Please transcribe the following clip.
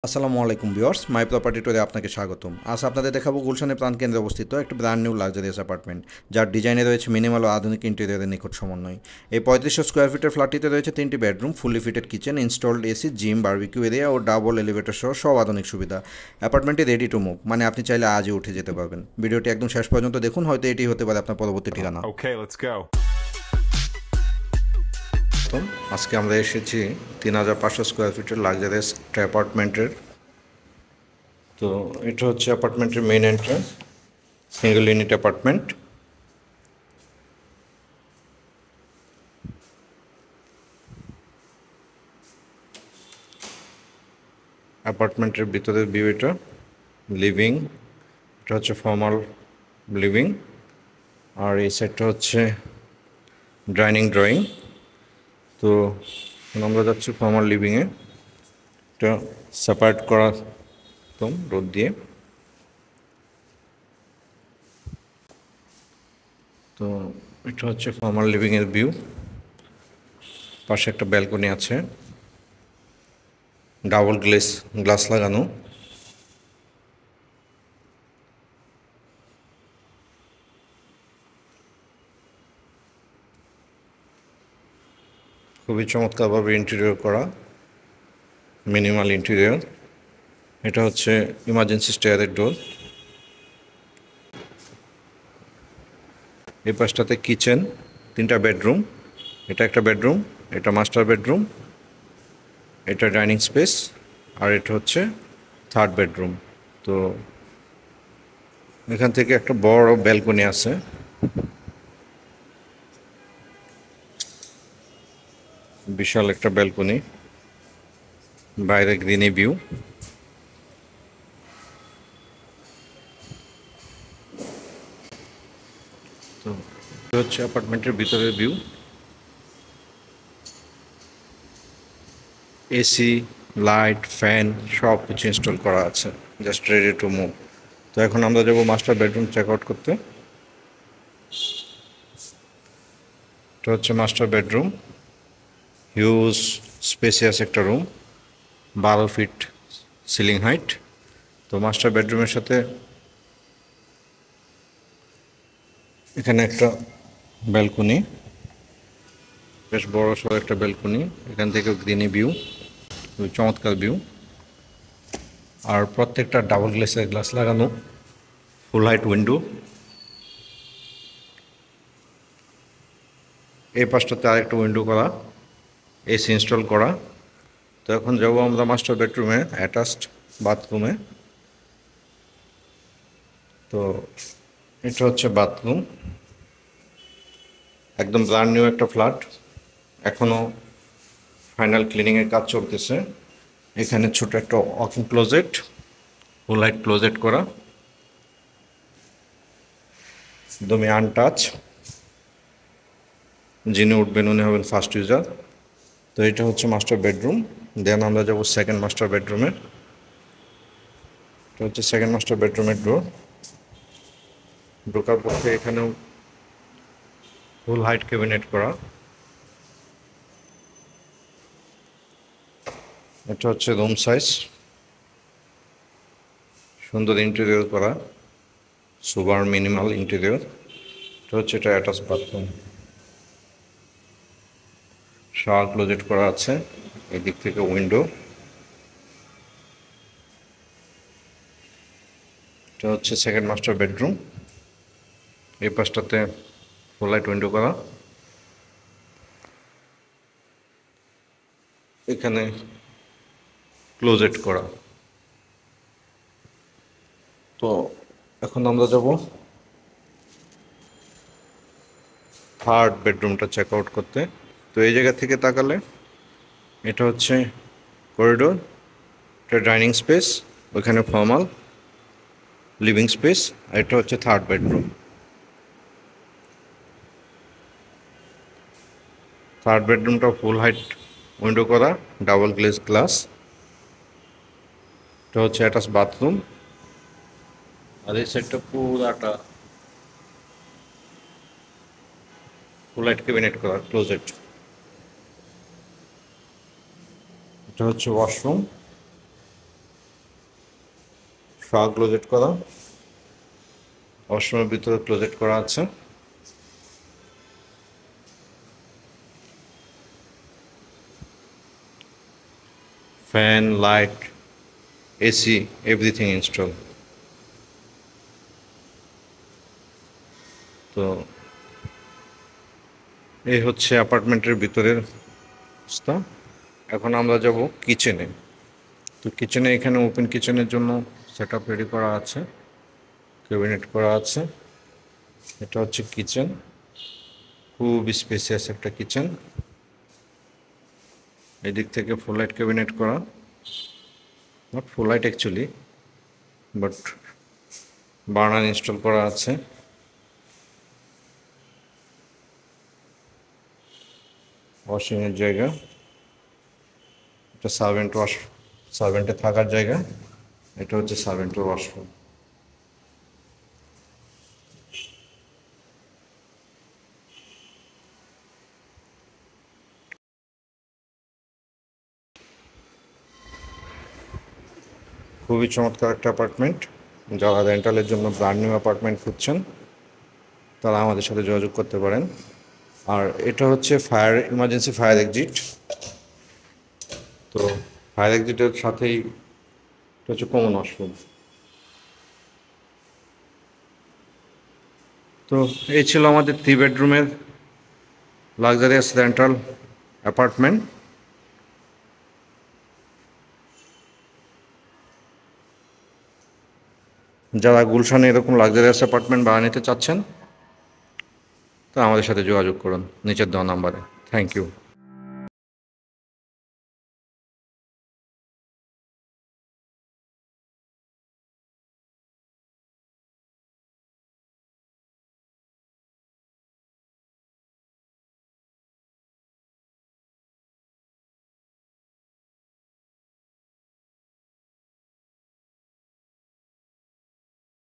আসসালামু আলাইকুম ভিউয়ার্স, মাই প্রপার্টি টুরে আপনাকে স্বাগতম। আজ আপনাদের দেখাবো গুলশানের প্রাণকেন্দ্রে অবস্থিত একটি ব্র্যান্ড নিউ লাক্সারিয়াস অ্যাপার্টমেন্ট, যার ডিজাইনে রয়েছে মিনিমাল ও আধুনিক ইন্টেরিয়রের নিখুঁত সমন্বয়। এই 3500 স্কোয়ার ফিটের ফ্ল্যাটটিতে রয়েছে 3টি bedroom, fully fitted kitchen, installed AC, gym, barbecue area ও ডাবল এলিভেটর সহ সব আধুনিক সুবিধা। অ্যাপার্টমেন্টটি রেডি টু মুভ, মানে আপনি চাইলে আজই উঠে যেতে পারবেন। ভিডিওটি একদম শেষ পর্যন্ত দেখুন, হয়তো এটি হতে পারে আপনার পরবর্তী ঠিকানা। Okay, let's go. তো আজকে আমরা এসেছি 3500 স্কোয়ার ফিটের লাক্সারিয়াস অ্যাপার্টমেন্টের। তো এটা হচ্ছে অ্যাপার্টমেন্টের main entrance, single unit apartment. অ্যাপার্টমেন্টের ভিতরের ভিউ এটা, লিভিং, এটা হচ্ছে ফর্মাল লিভিং, আর এই সাইডটা হচ্ছে ডাইনিং ড্রয়িং। তো এখন আমরা যাচ্ছি ফর্মাল লিভিংয়ে, এটা সেপারেট করা একদম রোদ দিয়ে। তো এটা হচ্ছে ফর্মাল লিভিংয়ের ভিউ, পাশে একটা ব্যালকনি আছে, ডাবল গ্লাস লাগানো। খুবই চমৎকারভাবে ইন্টেরিয়র করা, মিনিমাল ইন্টেরিয়র। এটা হচ্ছে ইমার্জেন্সি স্টেয়ারের ডোর। এই পাশটাতে কিচেন, 3টা বেডরুম, এটা একটা বেডরুম, এটা মাস্টার বেডরুম, এটা ডাইনিং স্পেস, আর এটা হচ্ছে থার্ড বেডরুম। তো এখান থেকে একটা বড় ব্যালকনি আছে, বিশাল একটা ব্যালকনি, বাইরে গ্রিনি ভিউ। তো এটা হচ্ছে অ্যাপার্টমেন্টের ভিতরের ভিউ, এসি, লাইট, ফ্যান সব কিছু ইনস্টল করা আছে, জাস্ট রেডি টু মুভ। তো এখন আমরা যাবো মাস্টার বেডরুম চেক আউট করতে। এটা হচ্ছে মাস্টার বেডরুম, হিউজ স্পেসিয়াস একটা রুম, 12 ফিট সিলিং হাইট। তো মাস্টার বেডরুমের সাথে এখানে একটা ব্যালকনি, বেশ বড় সড়ো একটা ব্যালকনি, এখান থেকেও গ্রিনি ভিউ, খুবই চমৎকার ভিউ। আর প্রত্যেকটা ডাবল গ্লাসের গ্লাস লাগানো, ফুল হাইট উইন্ডো। এই পাশটাতে আরেকটা উইন্ডো করা, এসি ইনস্টল করা। তো এখন যাবো আমরা মাস্টার বেডরুমে, অ্যাটাচড বাথরুমে। তো এটা হচ্ছে বাথরুম, একদম ব্র্যান্ড নিউ একটা ফ্ল্যাট, এখনও ফাইনাল ক্লিনিংয়ের কাজ চলতেছে। এখানে ছোট একটা ওয়াকিং ক্লোজেট, ফুল হাইট ক্লোজেট করা, একদমই আনটাচ। যিনি উঠবেন উনি হবেন ফার্স্ট ইউজার। তো এটা হচ্ছে মাস্টার বেডরুম। দেন আমরা যাবো সেকেন্ড মাস্টার বেডরুমে। এটা হচ্ছে সেকেন্ড মাস্টার বেডরুমের ডোর। ঢোকার পথে এখানেও ফুল হাইট ক্যাবিনেট করা। এটা হচ্ছে রুম সাইজ, সুন্দর ইন্টেরিয়র করা, সুপার মিনিমাল ইন্টেরিয়র। এটা হচ্ছে এটা অ্যাটাচ বাথরুম, শাওয়ার ক্লোজেট করা আছে, এই দিক থেকে উইন্ডো। এটা হচ্ছে সেকেন্ড মাস্টার বেডরুম, এই পাশটাতে ফুল লাইট উইন্ডো করা, এখানে ক্লোজেট করা। তো এখন আমরা যাব থার্ড বেডরুমটা চেক আউট করতে। তো এই জায়গা থেকে তাকালে এটা হচ্ছে করিডোর, এটা ডাইনিং স্পেস, ওইখানে ফর্মাল লিভিং স্পেস, আর এটা হচ্ছে থার্ড বেডরুম। থার্ড বেডরুমটা ফুল হাইট উইন্ডো করা, ডাবল গ্লেজ গ্লাস। এটা হচ্ছে অ্যাটাচ বাথরুম, আর এই সাইডটা পুরাটা ফুল লাইট ক্যাবিনেট করা ক্লোজেট। এটা হচ্ছে ওয়াশরুম, শাওয়ার ক্লোজেট করা, ওয়াশরুমের ভিতরে ক্লোজেট করা আছে। Fan, light, AC, everything install. তো এই হচ্ছে অ্যাপার্টমেন্টের ভিতরের অবস্থা। এখন আমরা যাব কিচেনে। তো কিচেনে এখানে ওপেন কিচেনের জন্য সেট আপ রেডি করা আছে, ক্যাবিনেট করা আছে। এটা হচ্ছে কিচেন, খুব স্পেসিয়াস একটা কিচেন। এদিক থেকে ফুল লাইট ক্যাবিনেট করা, not full light actually, but burner install করা আছে। ওয়াশিংয়ের জায়গা, এটা সার্ভেন্টের থাকার জায়গা। এটা হচ্ছে সার্ভেন্টের ওয়াশরুম। খুবই চমৎকার একটা অ্যাপার্টমেন্ট। যারা রেন্টালের জন্য ব্র্যান্ড নিউ অ্যাপার্টমেন্ট খুঁজছেন তারা আমাদের সাথে যোগাযোগ করতে পারেন। আর এটা হচ্ছে ইমার্জেন্সি ফায়ার এক্সিট। তো ফায়ার এক্সিটের সাথেই এটা হচ্ছে কমন ওয়াশরুম। তো এই ছিল আমাদের 3 বেডরুমের লাক্সারিয়াস রেন্টাল অ্যাপার্টমেন্ট। যারা গুলশানে এরকম লাক্সারিয়াস অ্যাপার্টমেন্ট ভাড়া নিতে চাচ্ছেন তা আমাদের সাথে যোগাযোগ করুন নিচের দেওয়া নাম্বারে। Thank you.